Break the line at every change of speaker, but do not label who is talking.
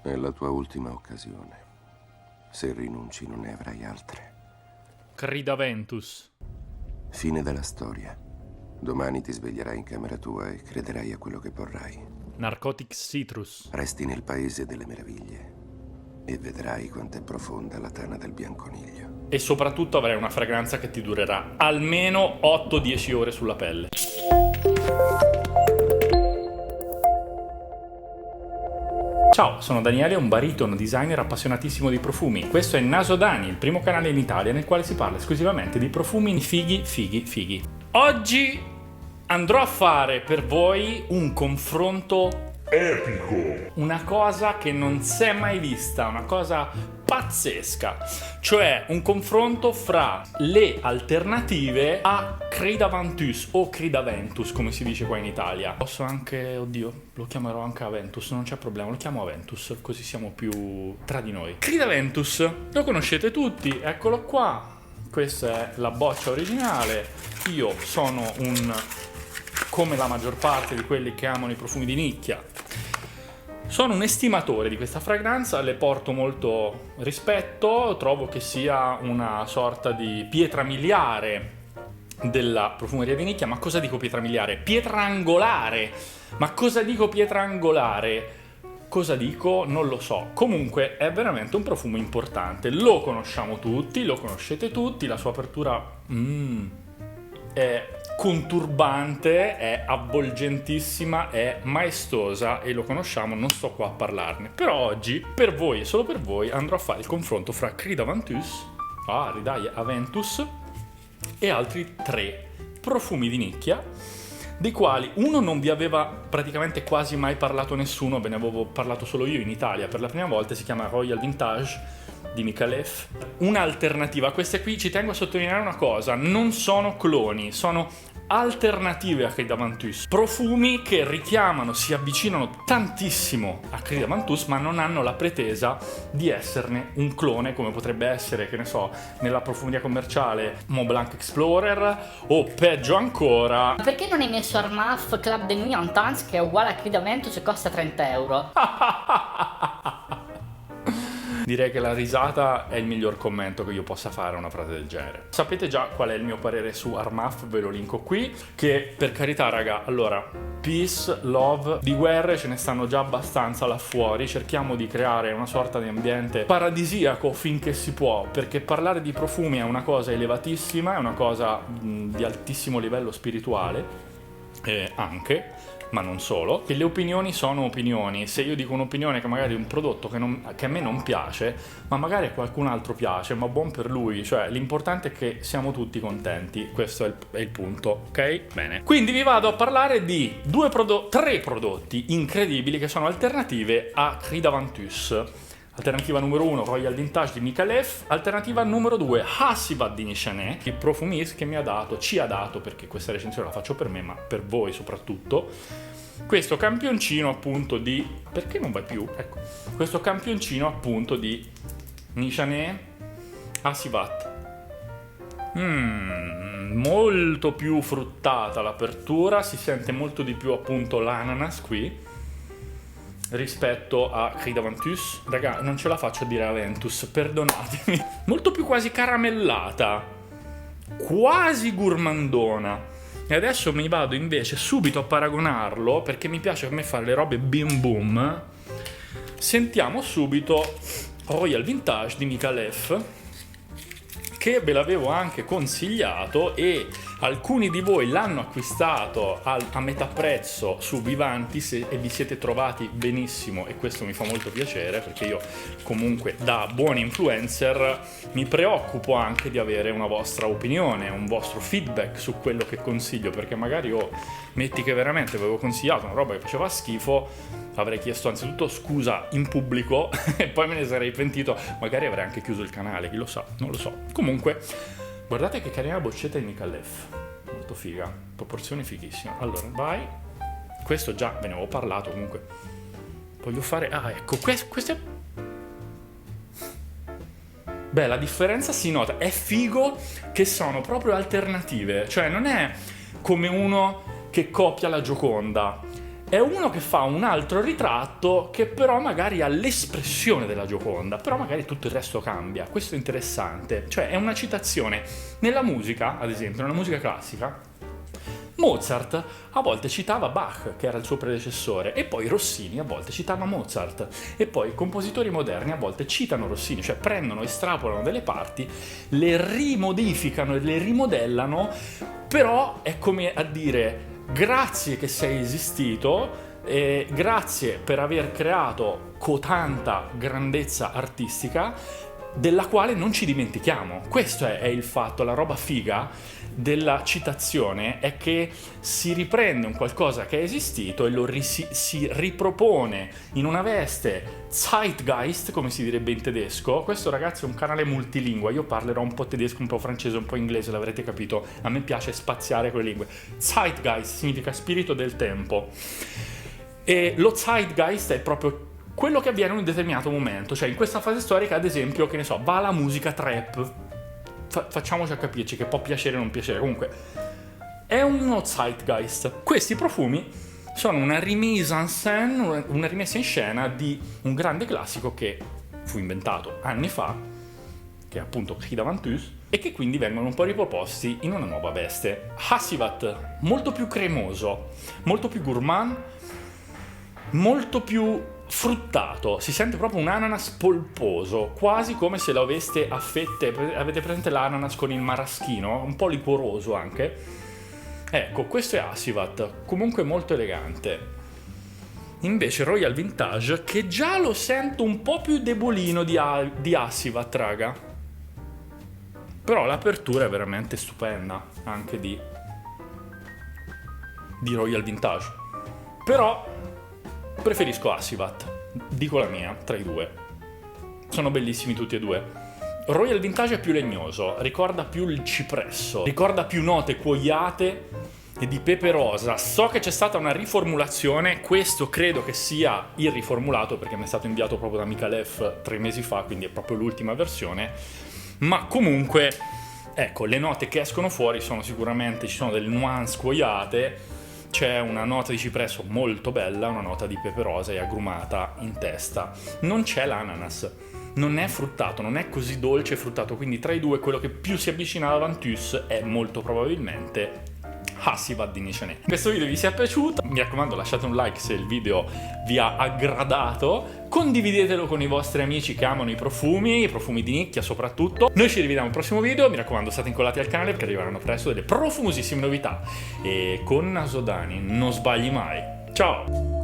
È la tua ultima occasione. Se rinunci non ne avrai altre.
Crida Ventus.
Fine della storia. Domani ti sveglierai in camera tua e crederai a quello che vorrai.
Narcotics Citrus.
Resti nel paese delle meraviglie e vedrai quanto è profonda la tana del bianconiglio.
E soprattutto avrai una fragranza che ti durerà almeno 8-10 ore sulla pelle. Ciao, sono Daniele, un baritono designer appassionatissimo di profumi. Questo è Naso Dani, il primo canale in Italia nel quale si parla esclusivamente di profumi fighi. Oggi andrò a fare per voi un confronto epico. Una cosa che non si è mai vista, una cosa pazzesca. Cioè un confronto fra le alternative a Crida Ventus o Crida Ventus, come si dice qua in Italia. Posso anche, oddio, lo chiamerò anche Aventus, non c'è problema, lo chiamo Aventus, così siamo più tra di noi. Crida Ventus, lo conoscete tutti, eccolo qua. Questa è la boccia originale. Io sono come la maggior parte di quelli che amano i profumi di nicchia, sono un estimatore di questa fragranza, le porto molto rispetto, trovo che sia una sorta di pietra miliare della profumeria di nicchia. Ma cosa dico pietra miliare? Pietra angolare! Ma cosa dico pietra angolare? Cosa dico? Non lo so. Comunque è veramente un profumo importante, lo conosciamo tutti, lo conoscete tutti, la sua apertura è conturbante, è avvolgentissima, è maestosa e lo conosciamo, non sto qua a parlarne. Però oggi, per voi e solo per voi, andrò a fare il confronto fra Crida Ventus, Aventus e altri 3 profumi di nicchia, dei quali uno non vi aveva praticamente quasi mai parlato nessuno, ve ne avevo parlato solo io in Italia per la prima volta, si chiama Royal Vintage di Micallef. Un'alternativa, queste qui ci tengo a sottolineare una cosa, non sono cloni, sono alternative a Crida Ventus, profumi che richiamano, si avvicinano tantissimo a Crida Ventus ma non hanno la pretesa di esserne un clone, come potrebbe essere, che ne so, nella profumeria commerciale Mont Blanc Explorer, o peggio ancora,
perché non hai messo Armaf Club de Nuit Intense, che è uguale a Crida Ventus e costa 30 euro?
Direi che la risata è il miglior commento che io possa fare a una frase del genere. Sapete già qual è il mio parere su Armaf, ve lo linko qui, che per carità raga, allora, peace, love, di guerre ce ne stanno già abbastanza là fuori, cerchiamo di creare una sorta di ambiente paradisiaco finché si può, perché parlare di profumi è una cosa elevatissima, è una cosa di altissimo livello spirituale, anche, ma non solo, che le opinioni sono opinioni. Se io dico un'opinione che magari è un prodotto che a me non piace, ma magari a qualcun altro piace, ma buon per lui, cioè l'importante è che siamo tutti contenti, questo è il punto, ok? Bene. Quindi vi vado a parlare di 3 prodotti incredibili che sono alternative a Crida Ventus. Alternativa numero 1, Royal Vintage di Micallef. Alternativa numero 2, Hassivat di Nichané, il profumist che ci ha dato, perché questa recensione la faccio per me, ma per voi soprattutto, questo campioncino appunto di... Perché non vai più? Ecco, questo campioncino appunto di Nichané Hassivat. Molto più fruttata l'apertura, si sente molto di più appunto l'ananas qui rispetto a Crida Ventus. Raga, non ce la faccio a dire Aventus, perdonatemi. Molto più quasi caramellata, quasi gourmandona. E adesso mi vado invece subito a paragonarlo, perché mi piace a me fare le robe bim boom. Sentiamo subito Royal Vintage di Micallef, che ve l'avevo anche consigliato e alcuni di voi l'hanno acquistato a metà prezzo su Vivantis e vi siete trovati benissimo, e questo mi fa molto piacere, perché io comunque da buon influencer mi preoccupo anche di avere una vostra opinione, un vostro feedback su quello che consiglio, perché magari metti che veramente avevo consigliato una roba che faceva schifo, avrei chiesto anzitutto scusa in pubblico e poi me ne sarei pentito, magari avrei anche chiuso il canale, chi lo sa, non lo so. Comunque, guardate che carina boccetta di Micallef, molto figa, proporzioni fighissime. Allora, vai, questo già ve ne avevo parlato, comunque voglio fare, ecco, questo è... Beh, la differenza si nota, è figo che sono proprio alternative, cioè non è come uno che copia la Gioconda, è uno che fa un altro ritratto che però magari ha l'espressione della Gioconda, però magari tutto il resto cambia. Questo è interessante, cioè è una citazione. Nella musica, ad esempio, nella musica classica, Mozart a volte citava Bach, che era il suo predecessore, e poi Rossini a volte citava Mozart, e poi i compositori moderni a volte citano Rossini, cioè prendono, estrapolano delle parti, le rimodificano e le rimodellano, però è come a dire: grazie che sei esistito, e grazie per aver creato cotanta grandezza artistica della quale non ci dimentichiamo. Questo è il fatto, la roba figa della citazione è che si riprende un qualcosa che è esistito e lo si ripropone in una veste Zeitgeist, come si direbbe in tedesco. Questo, ragazzi, è un canale multilingua, io parlerò un po' tedesco, un po' francese, un po' inglese, l'avrete capito, a me piace spaziare con le lingue. Zeitgeist significa spirito del tempo, e lo Zeitgeist è proprio quello che avviene in un determinato momento, cioè in questa fase storica, ad esempio, che ne so, va la musica trap, facciamoci a capirci, che può piacere o non piacere, comunque è uno Zeitgeist. Questi profumi sono una remise en scène, una rimessa in scena di un grande classico che fu inventato anni fa, che è appunto Guy d'Aventus, e che quindi vengono un po' riproposti in una nuova veste. Hassivat, molto più cremoso, molto più gourmand, molto più fruttato, si sente proprio un ananas polposo, quasi come se lo aveste a fette. Avete presente l'ananas con il maraschino? Un po' liquoroso anche. Ecco, questo è Hassivat, comunque molto elegante. Invece Royal Vintage, che già lo sento un po' più debolino di Hassivat, raga. Però l'apertura è veramente stupenda, anche di Royal Vintage. Però preferisco Hassivat, dico la mia, tra i due. Sono bellissimi tutti e due. Royal Vintage è più legnoso, ricorda più il cipresso, ricorda più note cuoiate e di pepe rosa. So che c'è stata una riformulazione, questo credo che sia il riformulato, perché mi è stato inviato proprio da Michalef 3 mesi fa, quindi è proprio l'ultima versione. Ma comunque, ecco, le note che escono fuori sono sicuramente, ci sono delle nuance cuoiate, c'è una nota di cipresso molto bella, una nota di pepe rosa e agrumata in testa. Non c'è l'ananas, non è fruttato, non è così dolce e fruttato, quindi tra i due quello che più si avvicina alla Ventus è molto probabilmente Hassivat di Nichanet. Questo video vi sia piaciuto, mi raccomando lasciate un like se il video vi ha aggradato, condividetelo con i vostri amici che amano i profumi di nicchia soprattutto. Noi ci rivediamo al prossimo video, mi raccomando state incollati al canale perché arriveranno presto delle profumosissime novità, e con Naso Dani non sbagli mai. Ciao!